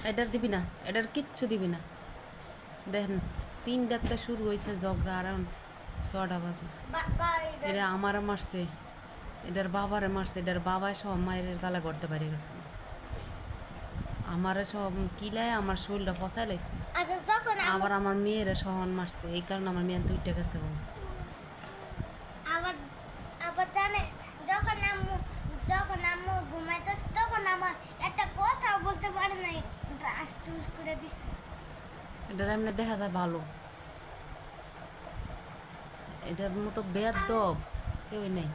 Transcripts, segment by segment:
এটার দিবি না, এটার কিচ্ছু দিবি না। দেখেন 3টাতে শুরু হয়েছে ঝগড়া, আর 6টা বাজে। এটা আমারে মারছে, এটার বাবারে মারছে, এটার বাবায় সব মায়ের জ্বালা করতে পারে গেছে। আমারে সব কিলায় আমার শরীরটা ফসাই লাইছে। আবার আমার মেয়েরা সহন মারছে, এই কারণে আমার মেয়ে 2টা গেছে। আবার আবার জানে, যখন আম্মু যখন আম্মু ঘুমাইতেছে তখন আমার একটা কথা বলতে পারে নাই, ব্রাশ টুস করে দিছে। এটার এমনি দেখা যায় ভালো, এটার মতো বেয়াদব কেউ নেই।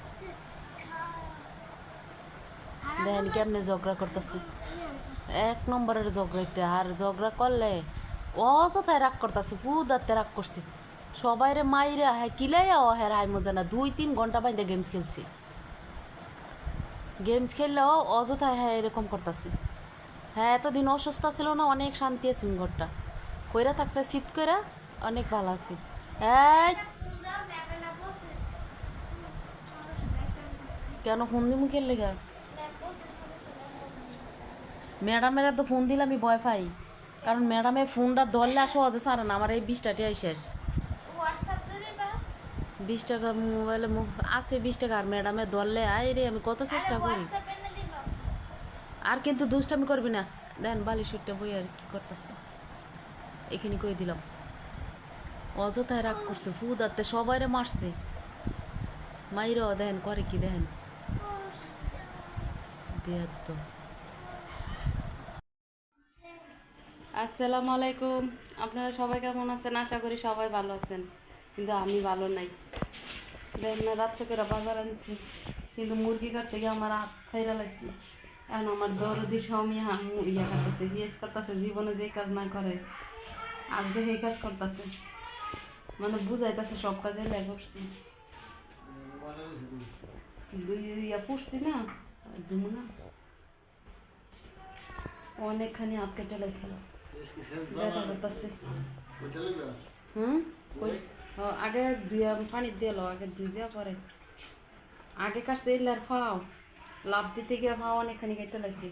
দেখেন কেমনে ঝগড়া করতেছে, 1 নম্বরের ঝগড়া এটা। আর ঝগড়া করলে অযথায় রাগ করতেছে, ফুদাতে রাগ করছে। সবাইরে মাইরা হ্যাঁ কিলাইয়া ও হ্যাঁ হাই মজা না, 2-3 ঘন্টা বাইন্দা গেমস খেলছি। গেমস খেললেও অযথায় হ্যাঁ এরকম করতেছে। হ্যাঁ এতদিন অসুস্থ ছিল না, অনেক শান্তি আছে ঘরটা, কইরা থাকছে শীত কইরা, অনেক ভালো আছে। এই কেন ফোন দিমু কে লেগা? ম্যাডামেরা তো ফোন দিলে আমি ভয় পাই, কারণ ম্যাডামে ফোনটা ধরলে সহজে ছাড়ে না। আমার এই 20টাই শেষ। 20 টাকা মোবাইলে আছে, 20 টাকা। আর ম্যাডামে ধরলে আই রে, আমি কত চেষ্টা করি। আর কিন্তু দুষ্টামি করবি না। দেন বালি সুটটা বই আর কি করতেছে, এখানে কই দিলাম। অযথায় রাগ করছে, ফুদাতে সবাইরে মারছে। মাইরাও দেখেন করে কি, দেখেন বেয়াদ্দ। আসসালামু আলাইকুম। আপনারা সবাই কেমন আছেন? আশা করি সবাই ভালো আছেন, কিন্তু আমি ভালো নাই। দেখেন না, রাত্রে করে বাজার আনছি, কিন্তু মুরগি কাটতে গিয়ে আমার হাত খাইরা লাগছে। এখন আমার দরদি স্বামী ইয়া কাটতেছে, হিয়েস করতেছে, জীবনে যে কাজ না করে আজকে সেই কাজ করতেছে, মানে বুঝাইতেছে সব কাজে লেগে করছি। দুই ইয়া পড়ছি না, দুমু না, অনেকখানি হাত কেটে লাগছিল, ব্যথা করতেছে। হুম, আগে ধুয়া পানি দিয়ে লো, আগে ধুই দেওয়া পরে আগে কাটতে এলার ফাও লাভ দিতে গিয়ে ফাও অনেকখানি কেটে লাগছে।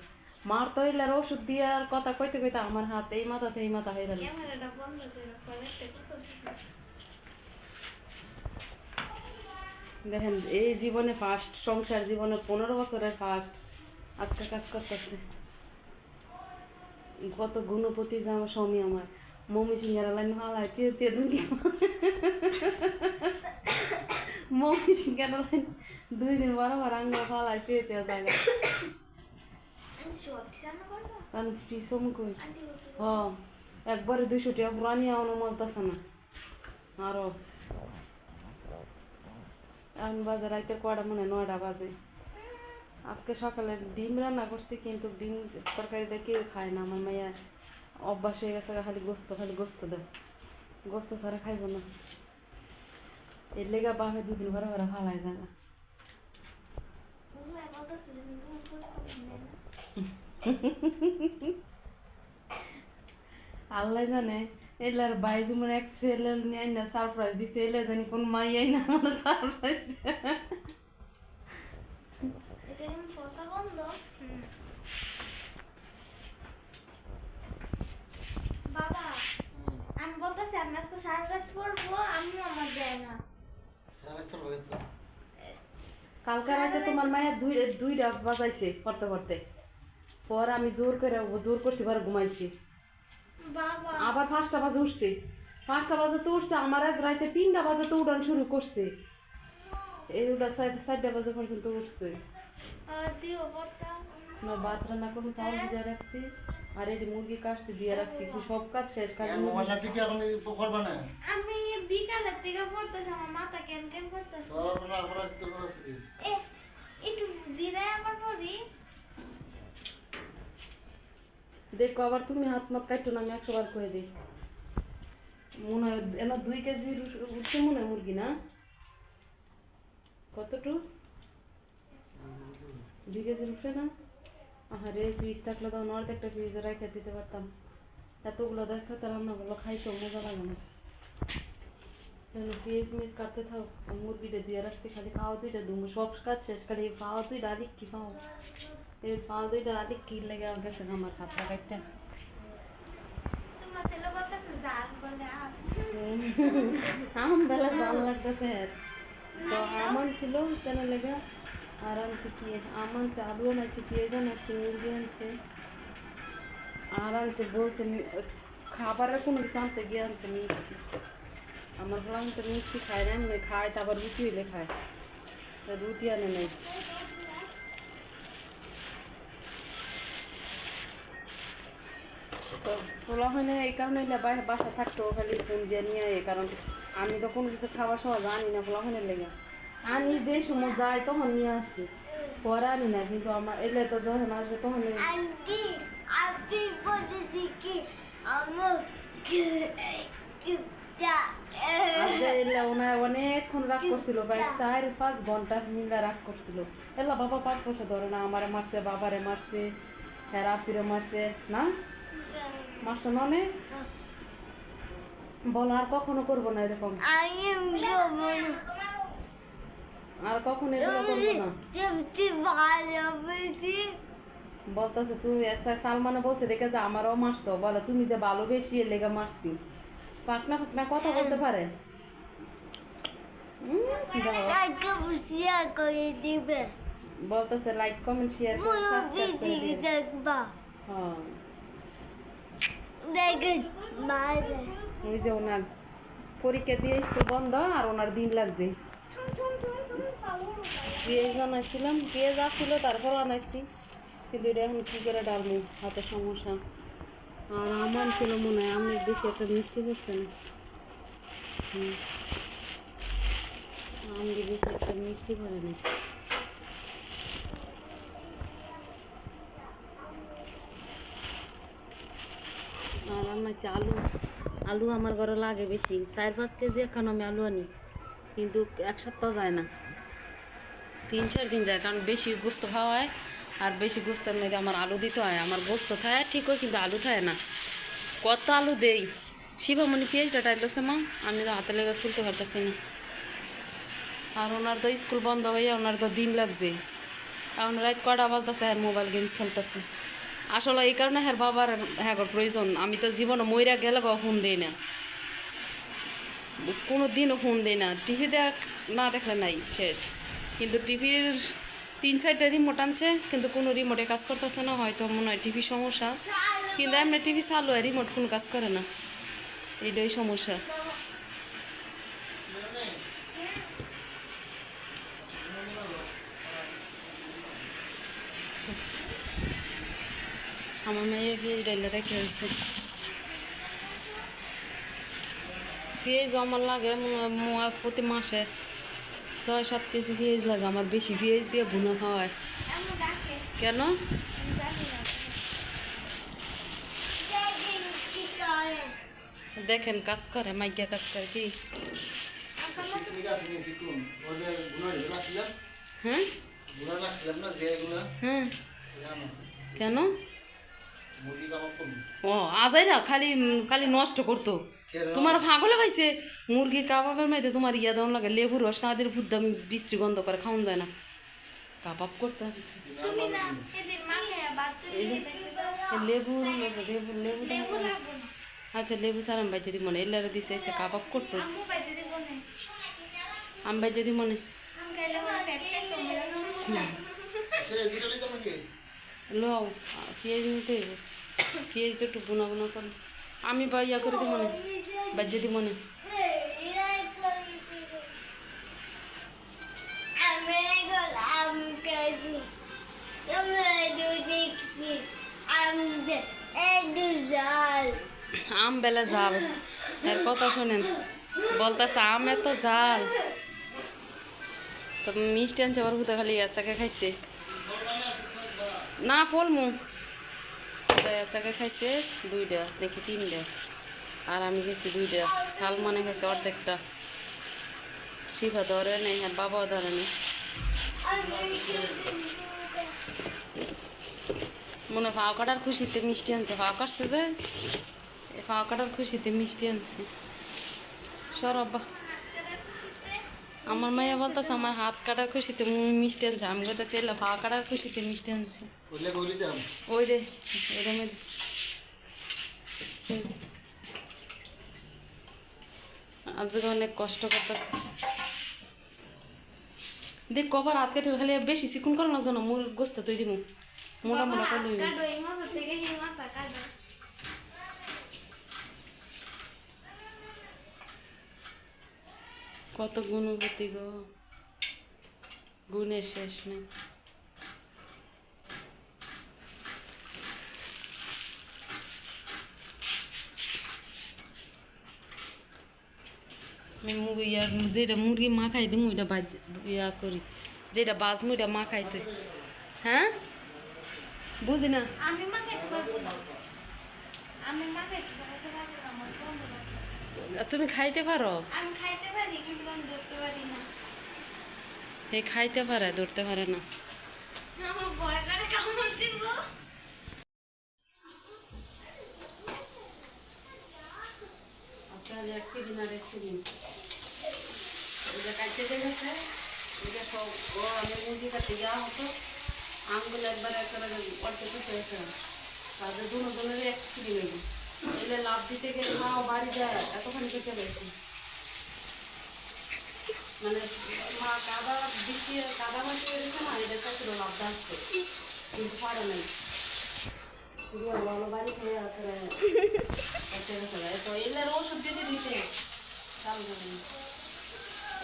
মার তো এলার ওষুধ দিয়ে আর কথা কইতে কইতে আমার হাত এই মাথাতে এই মাথা হয়ে গেল। দেখেন এই জীবনে ফার্স্ট, সংসার জীবনে 15 বছরের ফার্স্ট আজকে কাজ করতেছে। কত গুণপতি যে আমার স্বামী, আমার মমি সিঙ্গারা লাইন হালাই তে তে দুই মমি সিঙ্গারা লাইন 2 দিন বরাবর আঙ্গুল ফালাই তে তে জায়গা কারণ পিছম কই। হ একবারে 200 টাকা পুরানি এমনও মজতেছে না। আরো এখন বাজে রাইতের কয়টা, মনে 9টা বাজে। আজকে সকালে ডিম রান্না করছি, কিন্তু ডিম তরকারি দিয়ে কেউ খায় না। আমার মাইয়া অভ্যাস হয়ে গেছে খালি গোস্ত, খালি গোস্ত দেয়, গোস্ত ছাড়া খাইব না। এর লেগা বাপে 2 দিন ঘরে ঘরে ফালাই যায় না। আল্লাহ জানে, এলার বাইজু মনে এক ছেলে নিয়ে না সারপ্রাইজ দিছে, এলে জানি কোন মাই আই না আমার সারপ্রাইজ। বাবা, আমি বলতেছি আমি আজকে সারা রাত পড়বো, আমি আমার যায় না। কালকে রাতে তোমার মায়ের দুইটা বাজাইছে করতে করতে, পর আমি জোর করছি, পরে ঘুমাইছি। বাবা আবার 5টা বাজে উঠছে, 5টা বাজে তো উঠছে, আমার এক রাতে 3টা বাজে তো উড়ান শুরু করছে, এই উঠা 4টা বাজে পর্যন্ত উঠছে। দিও বড়টা না ভাত রান্না করে চাউল ভিজা রাখছি, আর এই মুরগি কাটছি দিয়ে রাখছি, কি সব কাজ শেষ। আমি বিকালের থেকে পড়তেছি, আমার মাথা কেন কেন করতেছে। একটু জিরায় আবার পড়ি। দেখো আবার তুমি হাত মাত কাটো না, আমি 100 বার করে দিই। মনে হয় এবার 2 কেজি উঠছে মনে হয় মুরগি, না কতটুক 2 কেজি উঠে না। আরে ফ্রিজ থাকলে তো অর্ধেকটা ফ্রিজে রেখে দিতে পারতাম, এতগুলো দেখা তো রান্নাগুলো খাইতো মজা লাগে না। পেঁয়াজ মিস কাটতে থাক, মুরগিটা দিয়ে রাখছি, খালি পাওয়া 2টা দুমো, সব কাজ শেষ, খালি পাওয়া 2টা আলিক কি পাও, এই পাওয়া 2টা আলিক কি লেগে গেছে আমার হাতটা কাটটা। ছেলে বলতেছে জাল বলে আম বেলা ভালো লাগতেছে তো আম আনছিল কেন লেগে আর আনছে কি আম আনছে আলু আনছে পেঁয়াজ আনছে মুরগি আনছে আর আনছে বলছে খাবারের কোনো কিছু আনতে গিয়ে আনছে মিষ্টি আমার বললাম তো মিষ্টি খায় না এমনি খায় তারপর রুটি হইলে খায় তা রুটি আনে নাই তো তোলা হয় না এই কারণে বাসা থাকতো খালি ফোন দিয়ে নিয়ে আয় কারণ আমি তো কোনো কিছু খাওয়ার সময় জানি না পোলা হয় লেগে আমি যে সময় যাই তখন নিয়ে আসি পরে আনি না কিন্তু আমার এলে তো যখন আসবে তখন আন্টি আপনি বলেছি কি আমার এলে ওনার অনেকক্ষণ রাগ করছিল প্রায় 4-5 ঘন্টা মিলে রাগ করছিল এলা বাবা পাপ বসে ধরে না আমারে মারছে বাবারে মারছে হেরা ফিরে মারছে না মারছে ননে বলো আর কখনো করবো না এরকম আর কখনো এগুলো করবো না বলতেছে তুই সালমানে বলছে দেখে যে আমারও মারছো বলে তুমি যে ভালোবেসি এর লেগে মারছি পাকনা পাকনা কথা বলতে পারে বলতেছে লাইক কমেন্ট শেয়ার করে সাবস্ক্রাইব করে দিবেন হ্যাঁ ওই যে ওনার পরীক্ষা দিয়ে স্কুল বন্ধ আর ওনার দিন লাগছে পেঁয়াজ আনাইছিলাম পেঁয়াজ আসছিল তারপর আনাইছি কিন্তু এটা এখন কী করে ডালবো হাতে সমস্যা আর আমার ছিল মনে হয় আমি বেশি একটা মিষ্টি করছে না আমি বেশি একটা মিষ্টি করে না আর আনাইছি আলু আলু আমার ঘরে লাগে বেশি 4-5 কেজি এখন আমি আলু আনি কিন্তু এক সপ্তাহ যায় না 3-4 দিন যায় কারণ বেশি গোস্ত খাওয়া হয় আর বেশি গোস্তের মধ্যে আমার আলু দিতে হয় আমার গোস্ত খায় ঠিক হয় কিন্তু আলু খায় না কত আলু দেই শিবামণি পেঁয়াজটা টাইলছে মা আমি তো হাতে লেগে খুলতে পারতেছি না আর ওনার তো স্কুল বন্ধ হয়ে ওনার তো দিন লাগছে এখন রাত কটা বাজতেছে হ্যাঁ মোবাইল গেমস খেলতেছে আসলে এই কারণে হ্যাঁ বাবার হ্যাঁ প্রয়োজন আমি তো জীবনে মইরা গেলে ফোন দিই না কোনো দিনও ফোন দিই না টিভি না দেখলে নাই শেষ কিন্তু টিভির 3-4টা রিমোট আনছে কিন্তু কোনো রিমোটে কাজ করতেছে না হয়তো মনে হয় টিভি সমস্যা কিন্তু এমনি টিভি চালু হয় রিমোট কোনো কাজ করে না এইটাই সমস্যা আমার মেয়ে পেঁয়াজ ডাইলে রেখে আছে পেঁয়াজ আমার লাগে প্রতি মাসে 6-7 কেজি পেঁয়াজ লাগে আমার বেশি পেঁয়াজ দিয়ে ভুনা খাওয়ায় কেন দেখেন কাজ করে মাইকা কাজ করে কি হ্যাঁ হ্যাঁ কেন ও আজাই না খালি খালি নষ্ট করতো তোমার ফাগলে পাইছে মুরগির কাবাবের মধ্যে তোমার ইয়া দেওয়া লাগে লেবুর রস না দিয়ে ভূত দাম বৃষ্টি গন্ধ করে খাওয়ান যায় না কাবাব করতে হবে লেবু লেবু লেবু আচ্ছা লেবু স্যার আমি বাইজে দিব মনে এলারে দিছে এসে কাবাব করতো আমি বাইজে দিব মনে লো পেঁয়াজ নিতে হইব পেঁয়াজ তো একটু বুনা বুনা করে আমি বা ইয়া করে দিব মনে বাইজে দিব মনে আম বেলা জাল এর কথা শোনেন বলতেছে আম এত জাল তো মিষ্টি আনছে আবার হুদা খালি এসাকে খাইছে না ফলমু এসাকে খাইছে 2টা দেখি 3টা আর আমি খেয়েছি 2টা সালমানে খাইছে অর্ধেকটা শিবা ধরে নেই আর বাবাও ধরে নেই মনে পাও কাটার খুশিতে মিষ্টি আনছে পাও কাটছে যে পাও কাটার খুশিতে মিষ্টি আনছে সরব্বা আমার মাইয়া বলতেছে আমার হাত কাটার খুশিতে মিষ্টি আনছে আমি বলতেছি এলা পাও কাটার খুশিতে মিষ্টি আনছে ওই রে এরম আজকে অনেক কষ্ট করতেছে। দেখ কবার হাত কেটে খালি বেশি চিকুন করার লাগতো না, মোর গোস্ত তুই দিব মোটা মোটা করে দিবি। কাটো এই মাথা থেকে এই মাথা কাটো। কত গুণবতী গো, গুণের শেষ নেই। আমি ইয়ার যেটা মুরগি মা খাই দিই ওইটা বাজ ইয়া করি, যেটা বাজমু ওইটা মা খাইতে। হ্যাঁ বুঝি না। আমি মা খেতে পারবো না, আমি মা খেতে পারবো না, আমার বন্ধ লাগবে। তুমি খাইতে পারো? আমি খাইতে পারি কিন্তু আমি ধরতে পারি না। এ খাইতে পারে, ধরতে পারে না। আমার ভয় করে কামড় দিব। আজকাল অ্যাক্সিডেন্ট আর অ্যাক্সিডেন্ট ওইটা কাটতে গেছে, ওইটা সব ও আমি মুরগি কাটতে যাওয়া হতো, আমগুলো একবার একেবারে অল্প কিছু হয়েছে, তাদের দুজনের অ্যাক্সিডেন্ট হয়েছে। এলে লাভ দিতে গেলে মাও বাড়ি যায় এতখানি কেটে রয়েছে, মানে মা কাদা বৃষ্টি কাদা মাটি বেড়েছে না, এটা চাইছিল লাভ আসছে কিন্তু পারে নাই, শুধু ভালো বাড়ি খেয়ে তো এলার ওষুধ দিতে দিতে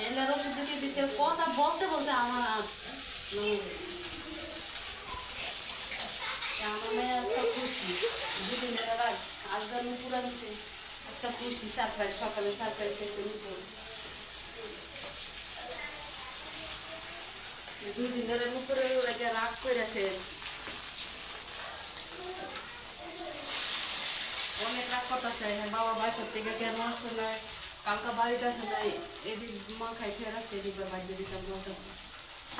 এলার ওষুধ দিতে দিতে কথা বলতে বলতে আমার আমার মেয়ে আজকে খুশি, দুদিন রাগ আজকে নুপুরা দিচ্ছে, আজকে খুশি সারপ্রাইজ, সকালে সারপ্রাইজ খেয়েছে নুপুর, 2 দিন ধরে নুপুরের লাগে রাগ করে শেষ, অনেক রাগ করতেছে। বাবা বাসার থেকে কেন আসছে না, কালকা বাড়িতে আসে না, এদিক মা খাইছে রাখছে, এদিকে বাড়িতে দিতাম বলতেছে।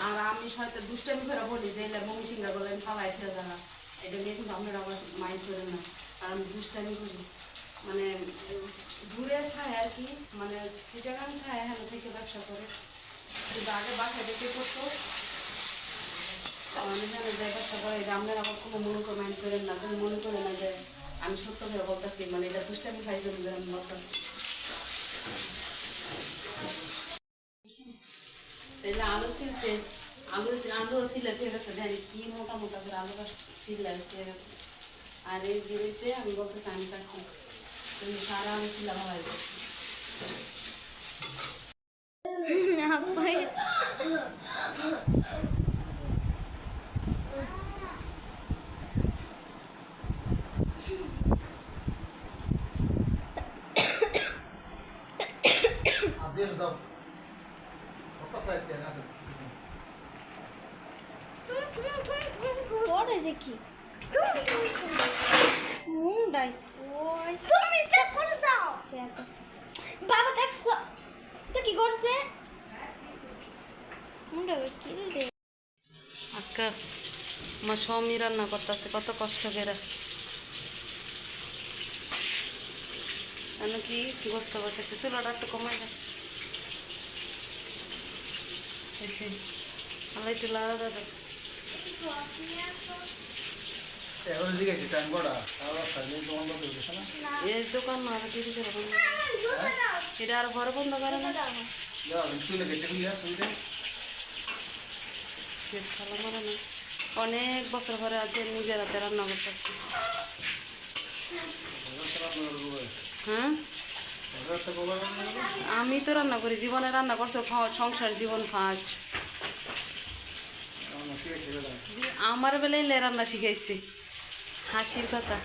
আর আমি হয়তো দুষ্টামি করে বলি যে এলে মমি সিঙ্গা বলে ফালাইছে যারা, এটা নিয়ে কিন্তু আপনারা আবার মাইন্ড করেন না, আর আমি দুষ্টামি করি, মানে দূরে খায় আর কি, মানে চিটাগাং খায় হ্যাঁ থেকে ব্যবসা করে, কিন্তু আগে বাসায় দেখে করতো, আমি জানি যে ব্যবসা করে, এটা আপনারা আবার কোনো মনে করে মাইন্ড করেন না, তুমি মনে করে না যে আমি সত্য করে বলতেছি, মানে এটা দুষ্টামি খাই জন্য আমি বলতেছি। তাহলে আলু ছিলছে, আলুও ছিলে ঠিক আছে, জানি কি মোটা মোটা করে আলুটা ছিলে ঠিক আছে, আর এই দিয়েছে আমি বলতেছি আমি কাটছি, তুমি সারা আলু ছিলা ভালো করছি। Adeus, não. Vou passar aqui, né? What is it? মুন্ডাই ওই তুমি চেক করে যাও বাবা দেখছো তো কি করছে মুন্ডা কি রে আজকে আমার স্বামী রান্না করতেছে কত কষ্ট করে, কি গোস্ত বসেছে, চুলাটা একটু কমাই দেয় আমরা একটু লাড়া দাদা। এখন দিকে কি টাইম করা তাহলে সাইলে তোমার বন্ধ হয়ে গেছে না এই দোকান না আর কিছু করে বন্ধ, এটা আর ঘরে বন্ধ করে না, যাও চলে গেছে বুঝলা সুবিধা ভালো করে না, অনেক বছর পরে আজ নিজের হাতে রান্না করতেছি। হ্যাঁ আমি তো রান্না করি, জীবনে রান্না করছো, সংসার জীবন ফার্স্ট, আমার বেলায় রান্না শিখাইছে, হাসির কথা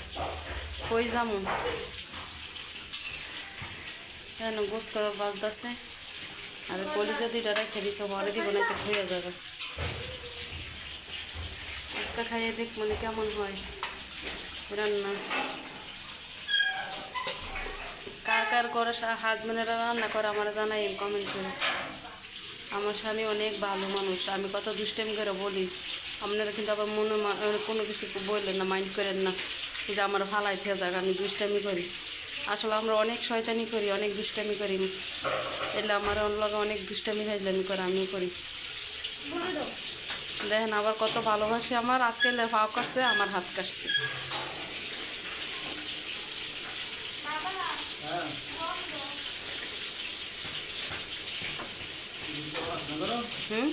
কই যেমন কেন গোস্ত বাজতেছে, আর কলিজা দুইটা রেখে দিছ ঘরে দিব না তো হয়ে যাবে, আজকে খাইয়ে দেখ মানে কেমন হয় রান্না, কার কার করে হাজবেন্ডেরা রান্না করে আমার জানাই কমেন্ট করে। আমার স্বামী অনেক ভালো মানুষ, আমি কত দুষ্টামি করে বলি, আপনারা কিন্তু আবার মনে কোনো কিছু বললেন না, মাইন্ড করেন না যে আমার ফালাই থেকে যাক আমি দুষ্টামি করি, আসলে আমরা অনেক শয়তানি করি, অনেক দুষ্টামি করি, এলে আমার লগে অনেক দুষ্টামি ফাইজলামি করে আমিও করি। দেখেন আবার কত ভালোবাসে আমার, আজকে পাও কাটছে আমার হাত কাটছে। মনে করো হুম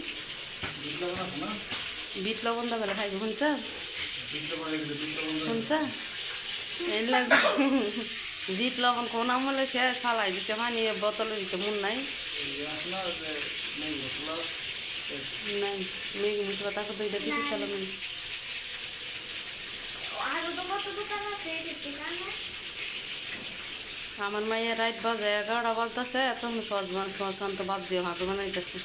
বিট লবণ আছে না বিট লবণ দা বেলা খাইব শুনছ বিট লবণ এগুলো বিট লবণ শুনছ এই লাগবে বিট লবণ কোন আমলে সে ফালাই দিতে পানি বোতলে দিতে মন নাই আছে না যে নেই মশলা নাই মেঘি মশলা তাকে দুইটা দিতে চলো না আর তো কত দোকান আছে এই দোকানে আমার মায়ের রাত বাজে 11টা বাজতেছে তখন সস তো ভাবছি হাঁটু বানাইতেছে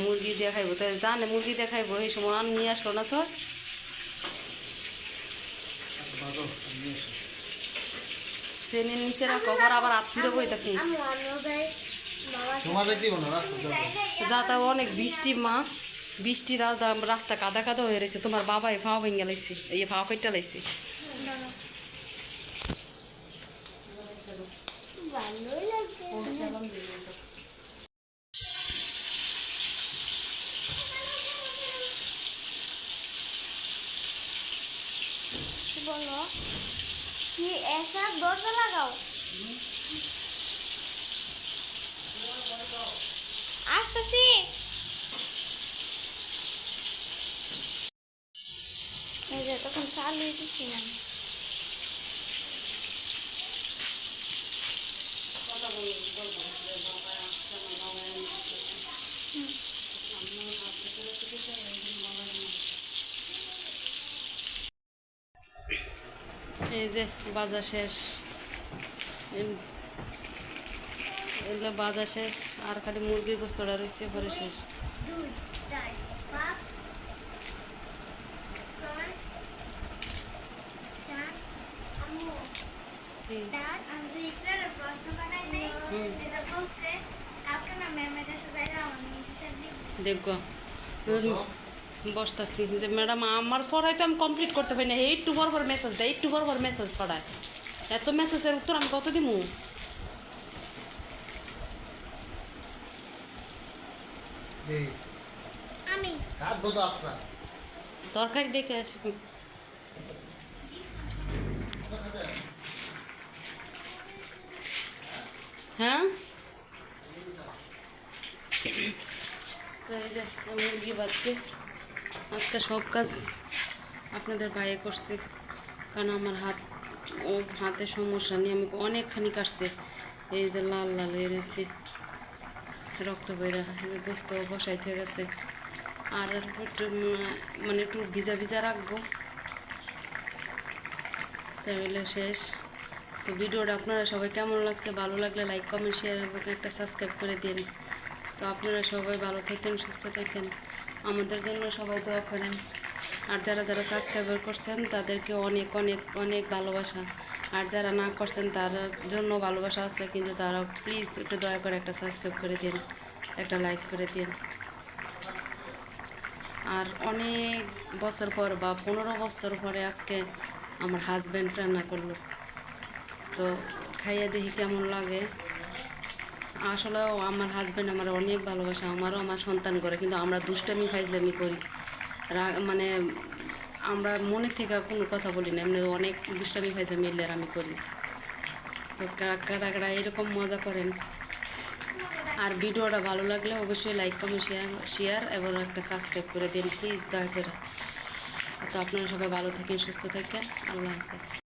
মুরগি দিয়ে খাইবো তাই জানে মুরগি দিয়ে খাইবো এই সময় আম নিয়ে আসলো না সস ভালো নিয়ে এসো সেনের নিচে রাখো আবার আত্মীয় বই থাকি আমিও যাই বাবা তোমাদের দিব না রাস্তা যা তা অনেক বৃষ্টি মা বৃষ্টি রাস্তা কাদা কাদা হয়ে রয়েছে তোমার বাবাই ফাও ভেঙে লাইছে এই ফাও কেটে লাইছে ভালোই লাগছে বলো কি ऐसा दरजा লাগাও আসতেছি এই যে তখন চালু হয়েছিলাম এই যে বাজার শেষ এগুলো বাজার শেষ আর খালি মুরগির গোস্তটা রয়েছে পরে শেষ 2 4 5 6 7 আমু এই, Dad, আমি যে ইকরার প্রশ্ন বানাই নাই হুম। এটা বলছে কালকে না ম্যামের কাছে যাইরা আমি হিসাব দিব দেখো বসতেছি যে ম্যাডাম আমার পড়াই তো আমি কমপ্লিট করতে পারি না একটু বড় বড় মেসেজ দেয় একটু বড় বড় মেসেজ পড়ায় এত মেসেজের উত্তর আমি কত দিমু এই আমি কাটবো তো আপনার তরকারি দেখে আসি হ্যাঁ তো এই যে মুরগি বাচ্চে আজকে সব কাজ আপনাদের বাইরে করছে কারণ আমার হাতে সমস্যা নিয়ে আমি অনেকখানি কাটছে এই যে লাল লাল হয়ে রয়েছে রক্ত বইরা গোস্ত বসাইতে গেছে আর একটু মানে একটু ভিজা ভিজা রাখবো তাহলে শেষ তো ভিডিওটা আপনারা সবাই কেমন লাগছে ভালো লাগলে লাইক কমেন্ট শেয়ার এবং একটা সাবস্ক্রাইব করে দিন তো আপনারা সবাই ভালো থাকেন সুস্থ থাকেন আমাদের জন্য সবাই দোয়া করেন আর যারা যারা সাবস্ক্রাইবার করছেন তাদেরকে অনেক অনেক অনেক ভালোবাসা আর যারা না করছেন তার জন্য ভালোবাসা আছে কিন্তু তারা প্লিজ একটু দয়া করে একটা সাবস্ক্রাইব করে দিন একটা লাইক করে দিন আর অনেক বছর পর বা 15 বছর পরে আজকে আমার হাজব্যান্ড রান্না করলো তো খাইয়ে দেখি কেমন লাগে আসলে আমার হাজব্যান্ড আমার অনেক ভালোবাসা আমারও আমার সন্তান করে কিন্তু আমরা দুষ্টামি ফাইজলামি করি মানে আমরা মনে থেকে কোনো কথা বলি না এমনি অনেক দুষ্টামি ফাইজলামি এলে আমি করি তো কারা এরকম মজা করেন আর ভিডিওটা ভালো লাগলে অবশ্যই লাইক কমেন্ট শেয়ার এবং একটা সাবস্ক্রাইব করে দিন প্লিজ দয়া করে তো আপনারা সবাই ভালো থাকেন সুস্থ থাকেন আল্লাহ হাফেজ